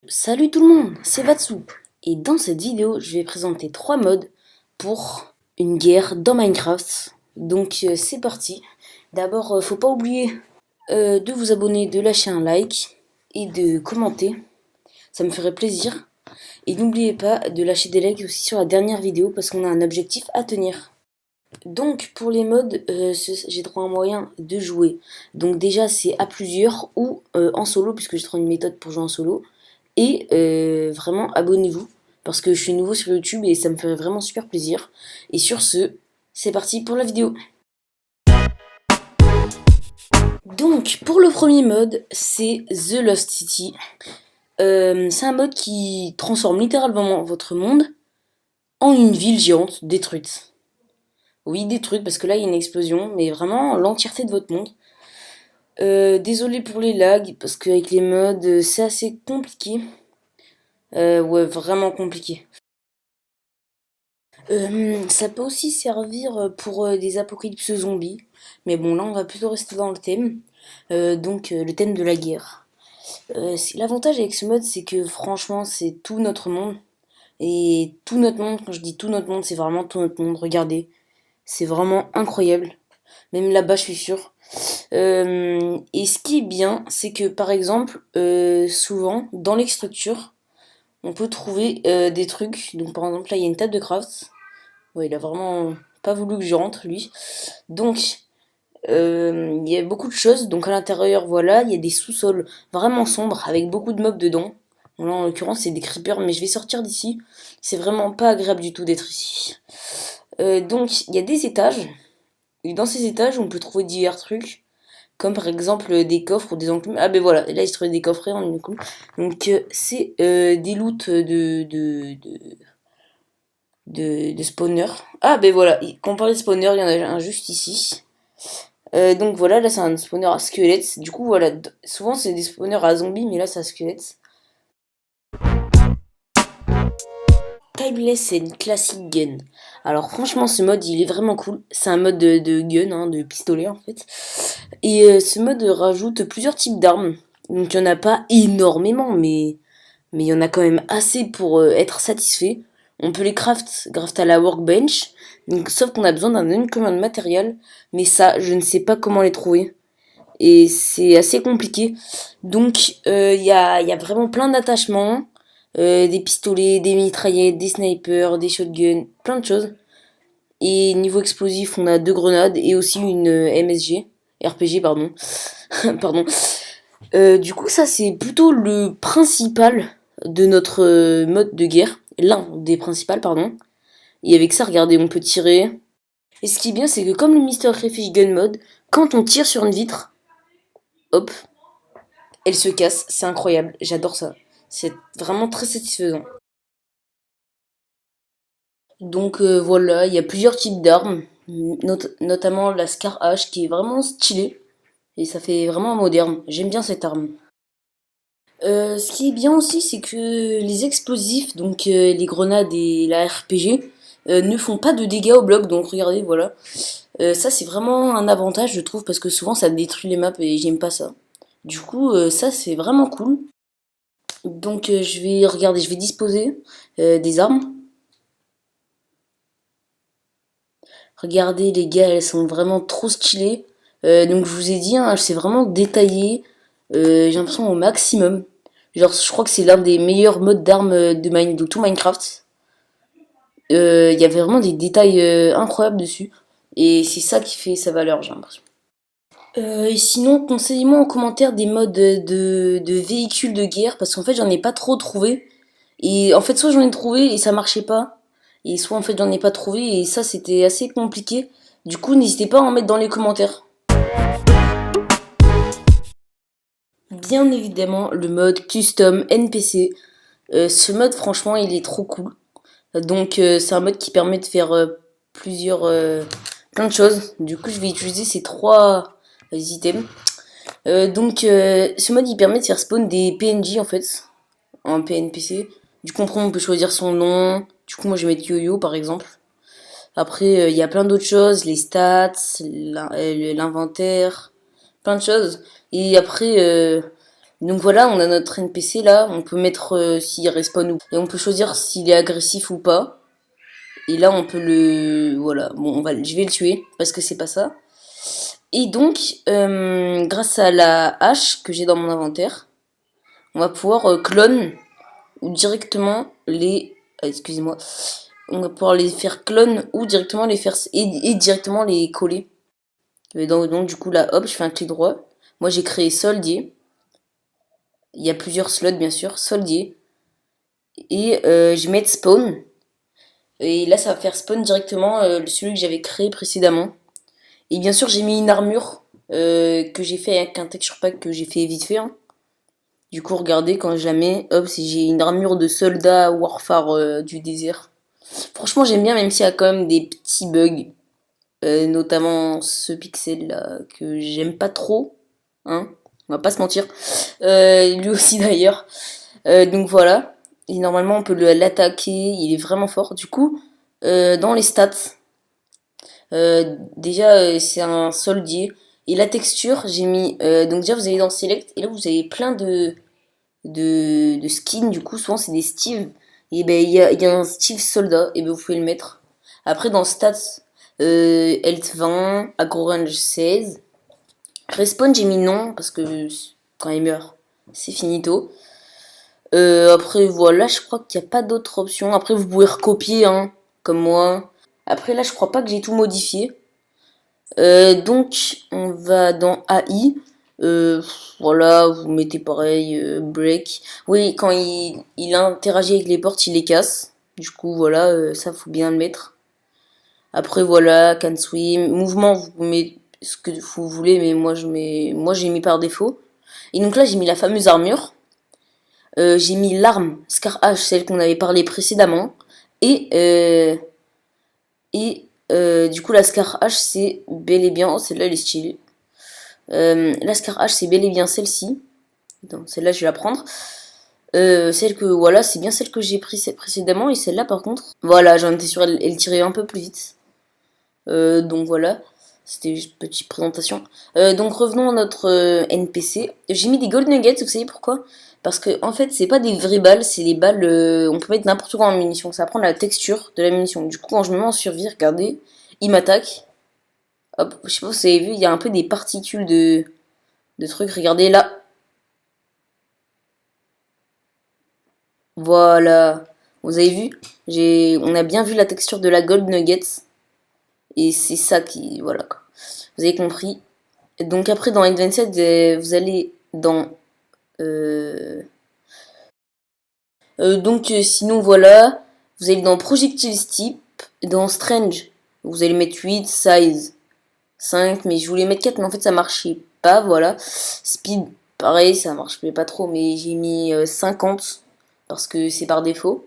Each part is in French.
Salut tout le monde, c'est Vatsu et dans cette vidéo je vais présenter 3 modes pour une guerre dans Minecraft. Donc c'est parti. D'abord faut pas oublier de vous abonner, de lâcher un like et de commenter, ça me ferait plaisir. Et n'oubliez pas de lâcher des likes aussi sur la dernière vidéo parce qu'on a un objectif à tenir. Donc pour les modes, j'ai trouvé un moyen de jouer. Donc déjà c'est à plusieurs ou en solo puisque j'ai trouvé une méthode pour jouer en solo. Et vraiment abonnez-vous parce que je suis nouveau sur YouTube et ça me ferait vraiment super plaisir. Et sur ce, c'est parti pour la vidéo. Donc pour le premier mode, c'est The Lost City. C'est un mode qui transforme littéralement votre monde en une ville géante détruite. Oui, détruite parce que là il y a une explosion, mais vraiment l'entièreté de votre monde. Désolé pour les lags parce qu'avec les mods c'est assez compliqué. Ouais, vraiment compliqué. Ça peut aussi servir pour des apocalypses zombies, mais bon là on va plutôt rester dans le thème, donc le thème de la guerre. L'avantage avec ce mode c'est que franchement c'est tout notre monde, et tout notre monde, quand je dis tout notre monde c'est vraiment tout notre monde, regardez, c'est vraiment incroyable, même là-bas je suis sûre. Et ce qui est bien c'est que par exemple souvent dans les structures on peut trouver des trucs, donc par exemple là il y a une table de craft. Ouais, il a vraiment pas voulu que je rentre, lui. Donc, il y a beaucoup de choses. Donc, à l'intérieur, voilà, il y a des sous-sols vraiment sombres avec beaucoup de mobs dedans. Bon, là, en l'occurrence, c'est des creepers, mais je vais sortir d'ici. C'est vraiment pas agréable du tout d'être ici. Donc, il y a des étages. Et dans ces étages, on peut trouver divers trucs. Comme par exemple des coffres ou des enclumes. Ah, ben voilà, là, il se trouvait des coffrets en une coup. Donc, c'est des loots de spawner. Ah ben voilà, quand on parle de spawner, il y en a un juste ici. Donc voilà, là c'est un spawner à squelettes. Du coup voilà, souvent c'est des spawners à zombies, mais là c'est à squelettes. Timeless c'est une classique gun. Alors franchement ce mode il est vraiment cool. C'est un mode de gun, hein, de pistolet en fait. Et ce mode rajoute plusieurs types d'armes. Donc il n'y en a pas énormément, mais il y en a quand même assez pour être satisfait. On peut les craft à la workbench, donc, sauf qu'on a besoin d'un incoming de matériel, mais ça, je ne sais pas comment les trouver. Et c'est assez compliqué. Donc, y a vraiment plein d'attachements. Des pistolets, des mitraillettes, des snipers, des shotguns, plein de choses. Et niveau explosif, on a 2 grenades et aussi une MSG. RPG, pardon. Pardon. Du coup, ça, c'est plutôt le principal de notre mode de guerre. L'un des principaux, pardon. Et avec ça, regardez, on peut tirer. Et ce qui est bien, c'est que comme le Mr. Crayfish Gun mode, quand on tire sur une vitre, hop, elle se casse. C'est incroyable. J'adore ça. C'est vraiment très satisfaisant. Donc voilà, il y a plusieurs types d'armes, notamment la Scar H qui est vraiment stylée. Et ça fait vraiment moderne. J'aime bien cette arme. Ce qui est bien aussi, c'est que les explosifs, donc les grenades et la RPG, ne font pas de dégâts au bloc. Donc regardez, voilà. Ça, c'est vraiment un avantage, je trouve, parce que souvent ça détruit les maps et j'aime pas ça. Du coup, ça, c'est vraiment cool. Donc je vais regarder, je vais disposer des armes. Regardez, les gars, elles sont vraiment trop stylées. Donc je vous ai dit, hein, c'est vraiment détaillé. J'ai l'impression au maximum. Genre, je crois que c'est l'un des meilleurs modes d'armes de tout Minecraft. Il y avait vraiment des détails incroyables dessus. Et c'est ça qui fait sa valeur, j'ai l'impression. Et sinon, conseillez-moi en commentaire des modes de véhicules de guerre, parce qu'en fait, j'en ai pas trop trouvé. Et en fait, soit j'en ai trouvé et ça marchait pas, et soit en fait, j'en ai pas trouvé, et ça, c'était assez compliqué. Du coup, n'hésitez pas à en mettre dans les commentaires. Bien évidemment, le mode custom NPC. Ce mode, franchement, il est trop cool. Donc c'est un mode qui permet de faire plein de choses. Du coup je vais utiliser ces 3 items. Ce mode il permet de faire spawn des PNJ en fait, en PNPC. Du coup on peut choisir son nom. Du coup moi je vais mettre Yo-Yo par exemple. Après il y a plein d'autres choses, les stats, l'inventaire, plein de choses. Et après Donc voilà, on a notre NPC là, on peut mettre s'il respawn ou et on peut choisir s'il est agressif ou pas. Et là on peut le voilà, bon je vais le tuer parce que c'est pas ça. Et donc grâce à la hache que j'ai dans mon inventaire, on va pouvoir clone ou directement les excusez-moi, on va pouvoir les faire clone ou directement les faire et directement les coller. Donc du coup là hop, je fais un clic droit. Moi j'ai créé soldier. Il y a plusieurs slots bien sûr, soldier. Et je mets spawn. Et là ça va faire spawn directement celui que j'avais créé précédemment. Et bien sûr j'ai mis une armure que j'ai fait avec un texture pack que j'ai fait vite fait. Hein. Du coup regardez quand je la mets, hop, si j'ai une armure de soldat warfare du désert. Franchement j'aime bien même s'il y a quand même des petits bugs. Notamment ce pixel là que j'aime pas trop. Hein, on va pas se mentir. Lui aussi d'ailleurs. Donc voilà. Et normalement on peut l'attaquer, il est vraiment fort. Du coup, dans les stats, déjà c'est un soldier. Et la texture, j'ai mis. Donc déjà vous allez dans Select et là vous avez plein de skins. Du coup, souvent c'est des Steve. Et ben il y a un Steve soldat, et ben vous pouvez le mettre. Après dans stats, health 20, aggro range 16. Respawn j'ai mis non parce que quand il meurt, c'est finito. Après voilà, je crois qu'il n'y a pas d'autres options. Après vous pouvez recopier, hein, comme moi. Après là, je crois pas que j'ai tout modifié. Donc on va dans AI. Euh, voilà, vous mettez pareil, break. Oui, quand il interagit avec les portes, il les casse. Du coup voilà, ça faut bien le mettre. Après voilà, can swim. Mouvement, vous mettez ce que vous voulez, mais moi j'ai mis par défaut. Et donc là j'ai mis la fameuse armure. J'ai mis l'arme Scar H, celle qu'on avait parlé précédemment. Et, du coup, la Scar H, c'est bel et bien. Oh, celle-là, elle est stylée. La Scar H, c'est bel et bien celle-ci. Celle-là, je vais la prendre. Celle que, voilà, c'est bien celle que j'ai prise précédemment. Et celle-là, par contre, voilà, j'en étais sûre, elle tirait un peu plus vite. Donc voilà. C'était juste une petite présentation. Donc revenons à notre NPC. J'ai mis des gold nuggets, vous savez pourquoi? Parce que en fait c'est pas des vraies balles, c'est des balles, on peut mettre n'importe quoi en munition, ça prend la texture de la munition. Du coup quand je me mets en survie, regardez, il m'attaque. Hop, je sais pas si vous avez vu, il y a un peu des particules de trucs, regardez là. Voilà. Vous avez vu? On a bien vu la texture de la gold nuggets. Et c'est ça qui, voilà quoi. Vous avez compris. Donc après dans Advanced, vous allez dans sinon voilà, vous allez dans Projectile Type, dans Strange, vous allez mettre 8, Size 5, mais je voulais mettre 4, mais en fait ça marchait pas, voilà. Speed, pareil, ça marchait pas trop, mais j'ai mis 50, parce que c'est par défaut.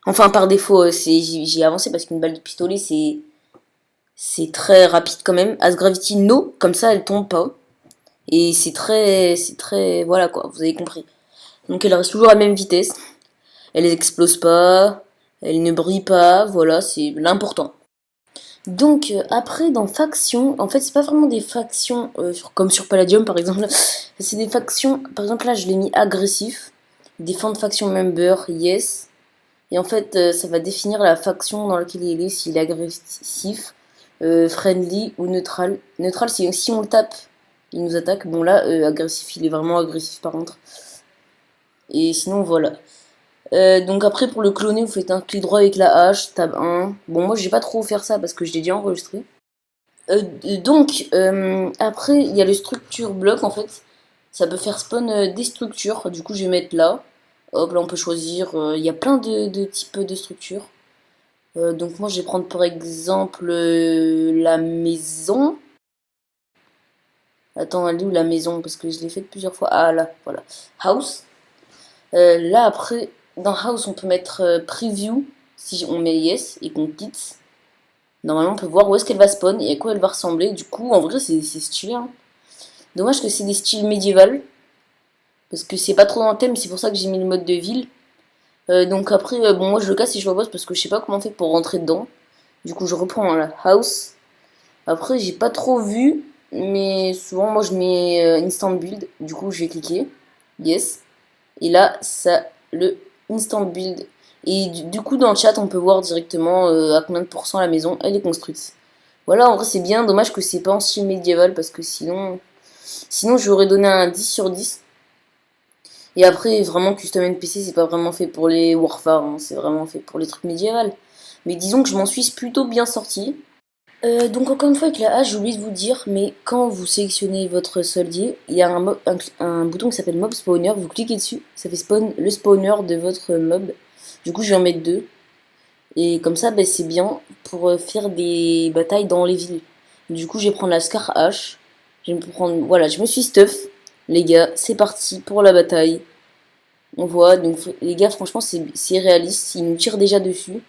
Enfin par défaut, j'ai avancé parce qu'une balle de pistolet c'est très rapide quand même. As Gravity No, comme ça elle tombe pas. Et c'est très, voilà quoi, vous avez compris. Donc elle reste toujours à la même vitesse. Elle explose pas, elle ne brille pas, voilà, c'est l'important. Donc après dans factions, en fait c'est pas vraiment des factions comme sur Palladium par exemple, c'est des factions, par exemple là je l'ai mis agressif, défendre faction member, yes, et en fait ça va définir la faction dans laquelle il est, s'il est agressif, friendly ou neutral. Neutral c'est si on le tape, il nous attaque, bon là agressif, il est vraiment agressif par contre. Et sinon voilà. Donc après pour le cloner vous faites un clic droit avec la hache, tab 1. Bon moi je vais pas trop faire ça parce que je l'ai déjà enregistré. Après il y a le structure bloc en fait. Ça peut faire spawn des structures. Du coup je vais mettre là. Hop là on peut choisir. Il y a plein de types de structures. Donc moi je vais prendre par exemple la maison. Attends elle est où la maison? Parce que je l'ai faite plusieurs fois. Ah là voilà. House. Là après dans House on peut mettre Preview. Si on met Yes et qu'on quitte. Normalement, on peut voir où est-ce qu'elle va spawn et à quoi elle va ressembler. Du coup, en vrai, c'est stylé. Hein. Dommage que c'est des styles médiévaux. Parce que c'est pas trop dans le thème, c'est pour ça que j'ai mis le mode de ville. Donc après, bon, moi je le casse et je le bosse parce que je sais pas comment on fait pour rentrer dedans. Du coup, je reprends la house. Après, j'ai pas trop vu, mais souvent, moi je mets instant build. Du coup, je vais cliquer. Yes. Et là, ça, le instant build. Et du coup, dans le chat, on peut voir directement à combien de pourcents la maison, elle est construite. Voilà, en vrai, c'est bien. Dommage que c'est pas en style médiéval, parce que sinon j'aurais donné un 10 sur 10. Et après, vraiment, Custom NPC, c'est pas vraiment fait pour les Warfare, hein, c'est vraiment fait pour les trucs médiévals. Mais disons que je m'en suis plutôt bien sorti. Donc encore une fois avec la hache, j'ai oublié de vous dire, mais quand vous sélectionnez votre soldier, il y a un bouton qui s'appelle Mob Spawner, vous cliquez dessus, ça fait spawn le spawner de votre mob. Du coup je vais en mettre deux. Et comme ça, c'est bien pour faire des batailles dans les villes. Du coup je vais prendre la Scar Hache. Je vais me prendre. Voilà, je me suis stuff. Les gars, c'est parti pour la bataille. On voit, donc les gars, franchement c'est réaliste, ils nous tirent déjà dessus.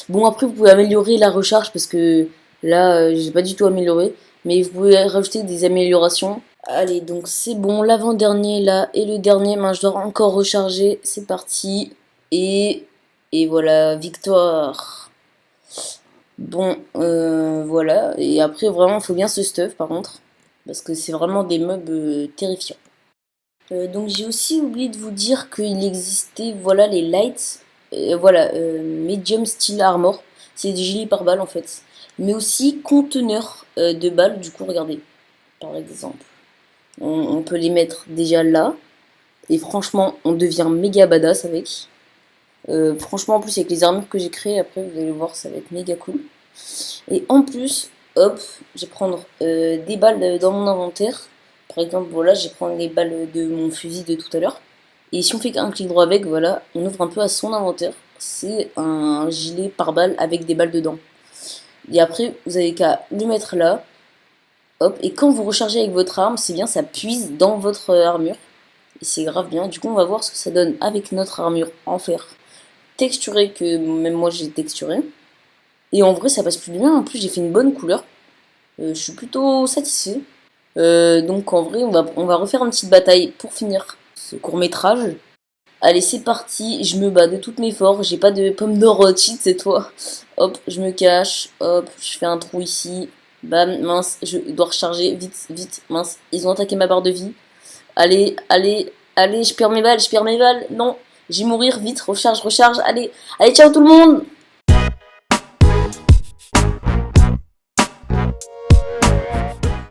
Bon, après, vous pouvez améliorer la recharge parce que là, j'ai pas du tout amélioré. Mais vous pouvez rajouter des améliorations. Allez, donc c'est bon, l'avant-dernier là et le dernier, je dois encore recharger. C'est parti. Et, et voilà, victoire. Bon, voilà. Et après, vraiment, il faut bien se stuff par contre. Parce que c'est vraiment des mobs terrifiants. Donc j'ai aussi oublié de vous dire qu'il existait, voilà, les lights, voilà, medium steel armor, c'est des gilets pare-balles en fait, mais aussi conteneurs de balles. Du coup, regardez, par exemple, on peut les mettre déjà là, et franchement, on devient méga badass avec. Franchement, en plus avec les armures que j'ai créées, après vous allez voir, ça va être méga cool. Et en plus, hop, je vais prendre des balles dans mon inventaire. Par exemple, voilà, je vais prendre les balles de mon fusil de tout à l'heure. Et si on fait un clic droit avec, voilà, on ouvre un peu à son inventaire. C'est un gilet pare-balles avec des balles dedans. Et après, vous avez qu'à le mettre là. Hop, et quand vous rechargez avec votre arme, c'est bien, ça puise dans votre armure. Et c'est grave bien. Du coup, on va voir ce que ça donne avec notre armure en fer texturée, que même moi j'ai texturé. Et en vrai, ça passe plus bien. En plus, j'ai fait une bonne couleur. Je suis plutôt satisfait. Donc en vrai, on va refaire une petite bataille pour finir ce court métrage. Allez, c'est parti. Je me bats de toutes mes forces. J'ai pas de pomme d'or cheat, c'est toi. Hop, je me cache. Hop, je fais un trou ici. Bam, mince, je dois recharger. Vite, vite, mince. Ils ont attaqué ma barre de vie. Allez, allez, allez, je perds mes balles, je perds mes balles. Non, je vais mourir. Vite, recharge, recharge. Allez, allez, ciao tout le monde!